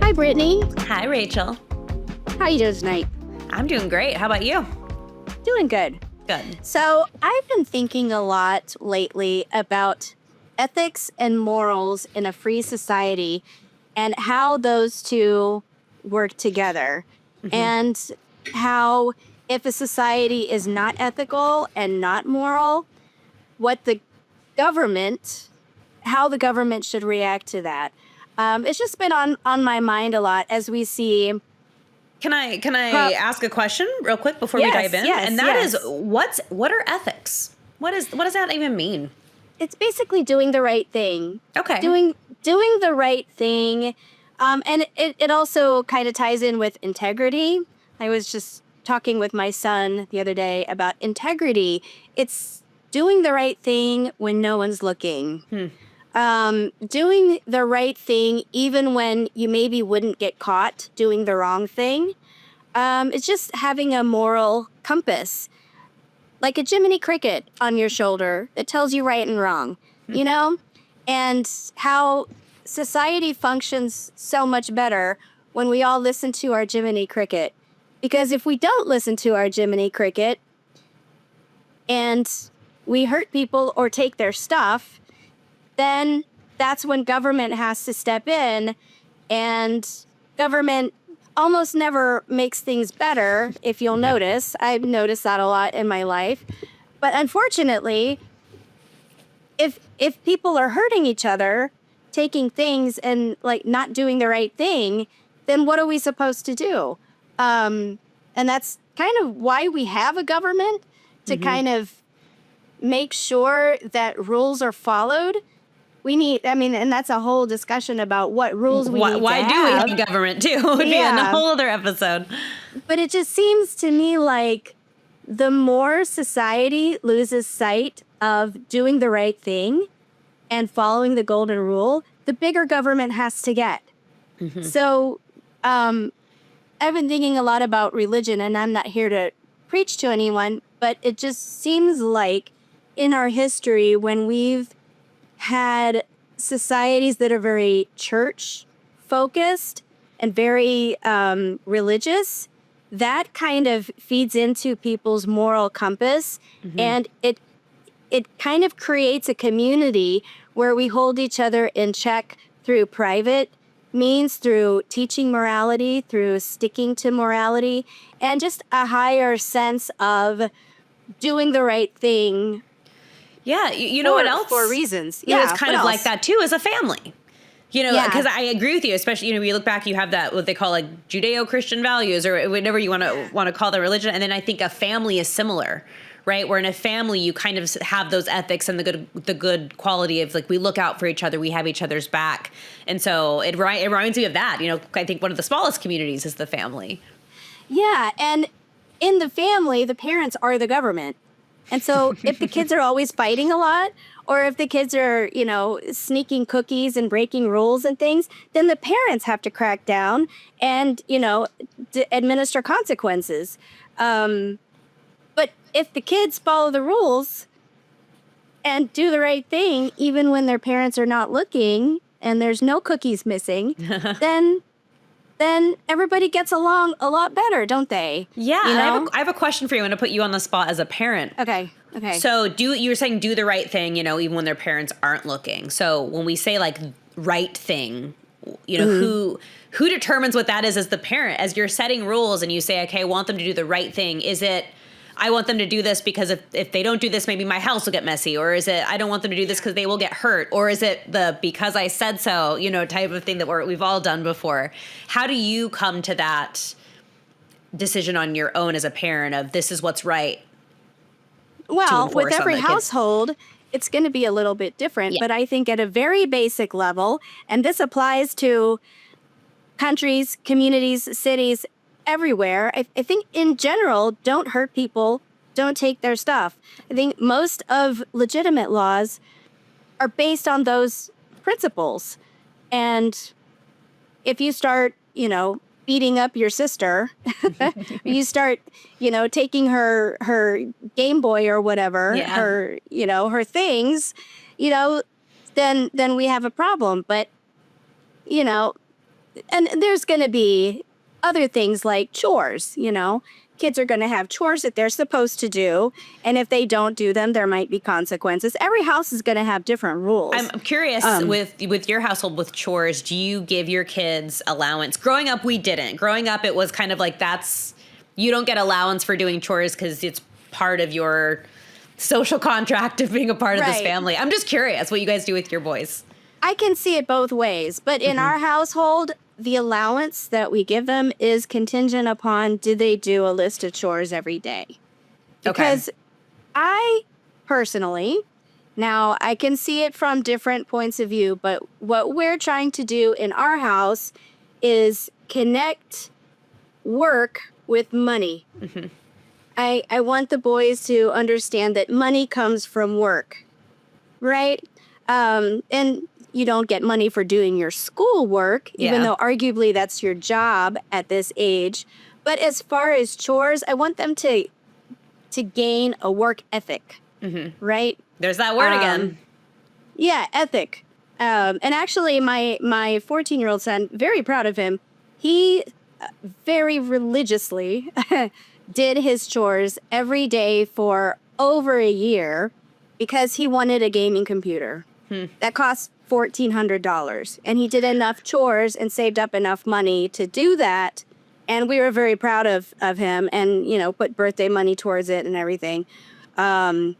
Hi, Brittany. Hi, Rachel. How you doing tonight? I'm doing great. How about you? Doing good. Good. So I've been thinking a lot lately about ethics and morals in a free society and how those two work together. And how if a society is not ethical and not moral, what the government, how the government should react to that. It's just been on my mind a lot as we see. Can I ask a question real quick before we dive in? Yes, And that yes. is, what are ethics? What does that even mean? It's basically doing the right thing. Okay. Doing the right thing. And it also kind of ties in with integrity. I was just talking with my son the other day about integrity. It's doing the right thing when no one's looking. Doing the right thing even when you maybe wouldn't get caught doing the wrong thing. It's just having a moral compass, like a Jiminy Cricket on your shoulder that tells you right and wrong, you know? And how society functions so much better when we all listen to our Jiminy Cricket. Because if we don't listen to our Jiminy Cricket and we hurt people or take their stuff, then that's when government has to step in, and government almost never makes things better, if you'll notice. I've noticed that a lot in my life. But unfortunately, if people are hurting each other, taking things and like not doing the right thing, then what are we supposed to do? And that's kind of why we have a government, to kind of make sure that rules are followed. We need, and that's a whole discussion about what rules we need Why to do have. we have government too? It would be a whole other episode. But it just seems to me like the more society loses sight of doing the right thing and following the golden rule, the bigger government has to get. So I've been thinking a lot about religion, and I'm not here to preach to anyone, but it just seems like in our history, when we've had societies that are very church focused and very religious, that kind of feeds into people's moral compass, and it kind of creates a community where we hold each other in check through private means, through teaching morality, through sticking to morality, and just a higher sense of doing the right thing. Yeah, you know what else? For reasons. Yeah, it's kind of like that too, as a family. You know, Yeah. because I agree with you, especially, you look back, you have that, what they call like Judeo-Christian values, or whatever you want to call the religion. And then I think a family is similar, right? Where in a family, you kind of have those ethics and the good quality of like, we look out for each other, we have each other's back. And so it reminds me of that. I think one of the smallest communities is the family. Yeah, and in the family, the parents are the government. And so if the kids are always fighting a lot, or if the kids are, sneaking cookies and breaking rules and things, then the parents have to crack down and, administer consequences. But if the kids follow the rules and do the right thing, even when their parents are not looking and there's no cookies missing, then everybody gets along a lot better, don't they? Yeah, I have a question for you. I'm going to put you on the spot as a parent. Okay. So you were saying do the right thing, even when their parents aren't looking. So when we say like right thing, who determines what that is as the parent? As you're setting rules and you say, okay, I want them to do the right thing. Is it, I want them to do this because if they don't do this, maybe my house will get messy? Or is it, I don't want them to do this because they will get hurt? Or is it the because I said so, type of thing that we've all done before? How do you come to that decision on your own as a parent of this is what's right? Well, with every household, it's going to be a little bit different. Yeah. But I think at a very basic level, and this applies to countries, communities, cities, everywhere, I think in general, don't hurt people, don't take their stuff. I think most of legitimate laws are based on those principles. And if you start, beating up your sister, you start, taking her Game Boy or whatever, her things, then we have a problem. But, and there's going to be other things like chores, you know. Kids are going to have chores that they're supposed to do, and if they don't do them, there might be consequences. Every house is going to have different rules. I'm curious with your household with chores, do you give your kids allowance? Growing up, we didn't. Growing up, it was kind of like you don't get allowance for doing chores because it's part of your social contract of being a part of this family. I'm just curious what you guys do with your boys. I can see it both ways, but in our household, the allowance that we give them is contingent upon do they do a list of chores every day. Because I personally, now I can see it from different points of view, but what we're trying to do in our house is connect work with money. I want the boys to understand that money comes from work, right? And you don't get money for doing your schoolwork, even though arguably that's your job at this age. But as far as chores, I want them to gain a work ethic, right? There's that word again. Yeah, ethic. And actually, my 14-year-old son, very proud of him, he very religiously did his chores every day for over a year because he wanted a gaming computer. That cost $1,400. And he did enough chores and saved up enough money to do that. And we were very proud of him and, you know, put birthday money towards it and everything. But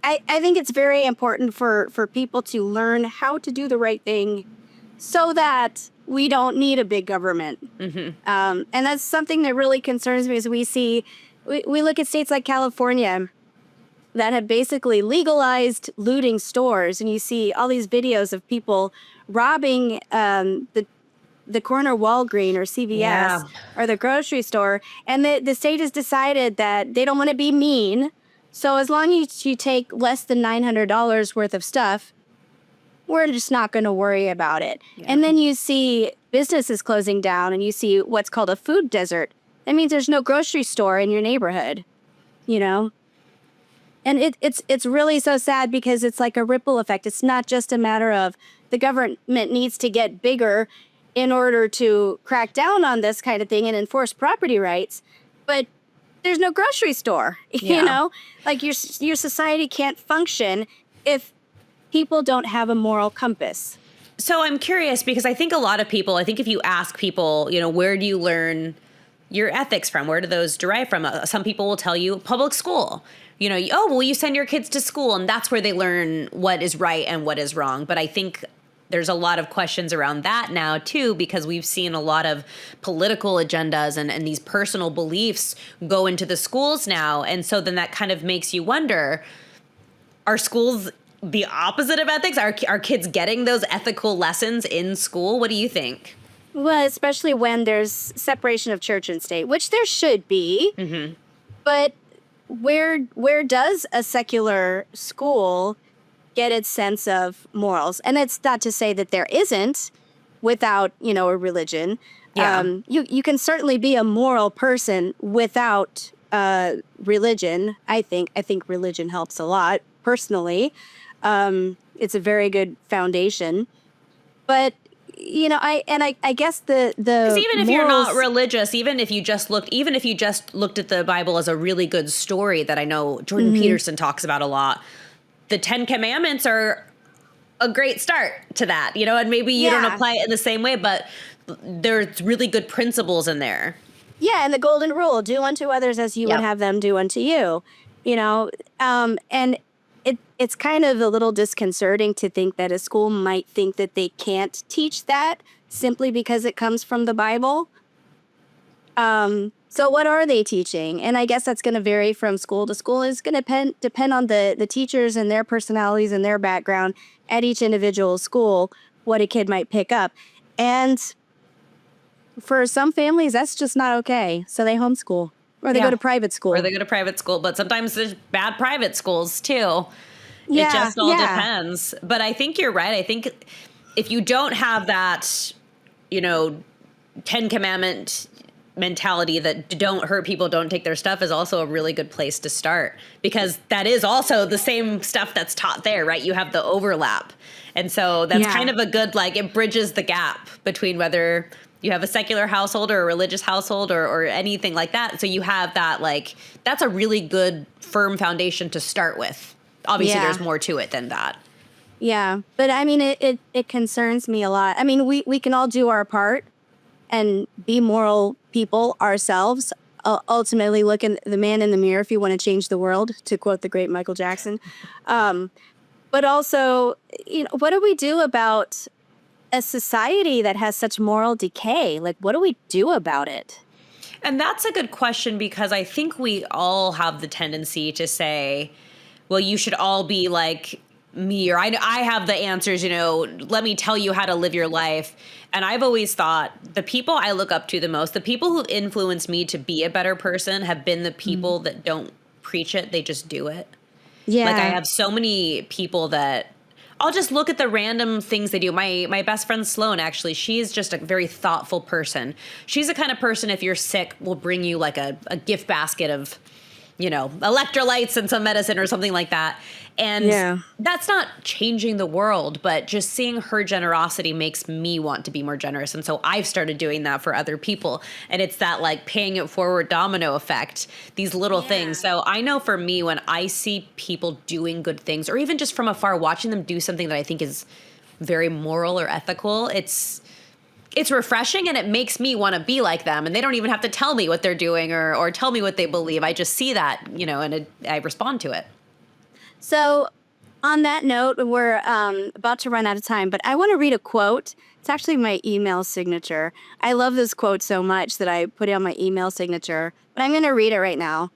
I think it's very important for people to learn how to do the right thing so that we don't need a big government. And that's something that really concerns me as we look at states like California that have basically legalized looting stores, and you see all these videos of people robbing the corner Walgreens or CVS or the grocery store, and the state has decided that they don't want to be mean, so as long as you take less than $900 worth of stuff, we're just not going to worry about it. And then you see businesses closing down, and you see what's called a food desert. That means there's no grocery store in your neighborhood, you know? And it's really so sad because it's like a ripple effect. It's not just a matter of the government needs to get bigger in order to crack down on this kind of thing and enforce property rights, but there's no grocery store, you know? Like your society can't function if people don't have a moral compass. So I'm curious because I think a lot of people, if you ask people, you know, where do you learn your ethics from? Where do those derive from? Some people will tell you public school. You know, you send your kids to school and that's where they learn what is right and what is wrong. But I think there's a lot of questions around that now, too, because we've seen a lot of political agendas and these personal beliefs go into the schools now. And so then that kind of makes you wonder, are schools the opposite of ethics? Are kids getting those ethical lessons in school? What do you think? Well, especially when there's separation of church and state, which there should be. But where does a secular school get its sense of morals? And it's not to say that there isn't without, you know, a religion. You can certainly be a moral person without religion. I think religion helps a lot personally. It's a very good foundation. But you know, I guess the because even if you're not religious, even if you just looked at the Bible as a really good story that I know Jordan Peterson talks about a lot, the 10 Commandments are a great start to that, you know, and maybe you don't apply it in the same way, but there's really good principles in there. Yeah, and the golden rule, do unto others as you would have them do unto you, you know, and it's kind of a little disconcerting to think that a school might think that they can't teach that simply because it comes from the Bible. So what are they teaching? And I guess that's going to vary from school to school. It's going to depend on the teachers and their personalities and their background at each individual school, what a kid might pick up. And for some families, that's just not okay. So they homeschool or they go to private school. But sometimes there's bad private schools too. It just all depends. But I think you're right. I think if you don't have that, you know, 10 Commandment mentality that don't hurt people, don't take their stuff is also a really good place to start, because that is also the same stuff that's taught there, right? You have the overlap. And so that's Yeah. kind of a good, like, it bridges the gap between whether you have a secular household or a religious household or anything like that. So you have that, like, that's a really good firm foundation to start with. Obviously, Yeah. there's more to it than that. Yeah, but I mean, it concerns me a lot. I mean, we can all do our part and be moral people ourselves. Ultimately, look at the man in the mirror if you want to change the world, to quote the great Michael Jackson. But also, what do we do about a society that has such moral decay? Like, what do we do about it? And that's a good question, because I think we all have the tendency to say, well, you should all be like me, or I have the answers, let me tell you how to live your life. And I've always thought the people I look up to the most, the people who influence me to be a better person, have been the people that don't preach it, they just do it. Yeah. Like, I have so many people that I'll just look at the random things they do. My best friend Sloan, actually, she's just a very thoughtful person. She's the kind of person, if you're sick, will bring you like a gift basket of, electrolytes and some medicine or something like that. And that's not changing the world, but just seeing her generosity makes me want to be more generous. And so I've started doing that for other people. And it's that, like, paying it forward domino effect, these little things. So I know for me, when I see people doing good things, or even just from afar, watching them do something that I think is very moral or ethical, it's refreshing, and it makes me want to be like them. And they don't even have to tell me what they're doing or tell me what they believe. I just see that, and I respond to it. So, on that note, we're about to run out of time, but I want to read a quote. It's actually my email signature. I love this quote so much that I put it on my email signature, but I'm going to read it right now.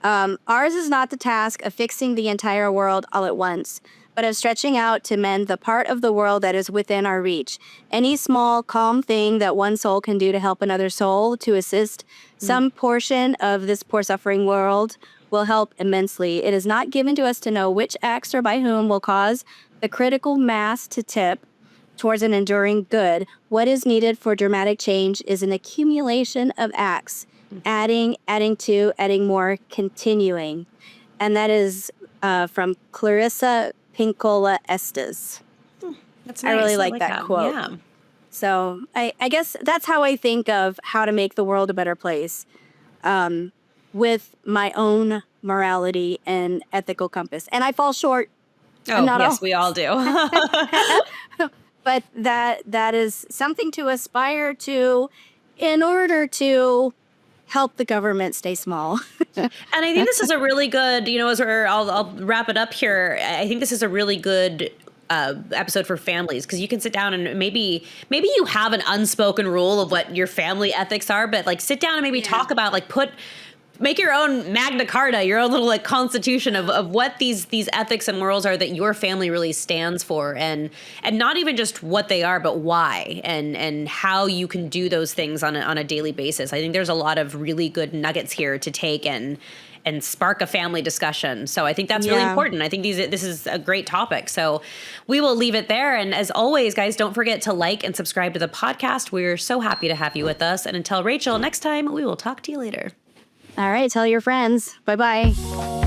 Ours is not the task of fixing the entire world all at once, but of stretching out to mend the part of the world that is within our reach. Any small, calm thing that one soul can do to help another soul, to assist some portion of this poor suffering world, will help immensely. It is not given to us to know which acts or by whom will cause the critical mass to tip towards an enduring good. What is needed for dramatic change is an accumulation of acts, adding to, adding more, continuing. And that is from Clarissa Pinkola Estes. That's I really like that quote. Yeah. So I guess that's how I think of how to make the world a better place, with my own morality and ethical compass. And I fall short. Oh, yes, we all do. But that is something to aspire to in order to help the government stay small. And I think this is a really good, I'll wrap it up here. I think this is a really good episode for families, because you can sit down and maybe you have an unspoken rule of what your family ethics are, but, like, sit down and maybe talk about, like, make your own Magna Carta, your own little, like, constitution of what these ethics and morals are that your family really stands for, and not even just what they are, but why, and how you can do those things on a daily basis. I think there's a lot of really good nuggets here to take and spark a family discussion. So I think that's really important. I think this is a great topic. So we will leave it there. And as always, guys, don't forget to like and subscribe to the podcast. We're so happy to have you with us. And until Rachel, next time, we will talk to you later. All right, tell your friends. Bye-bye.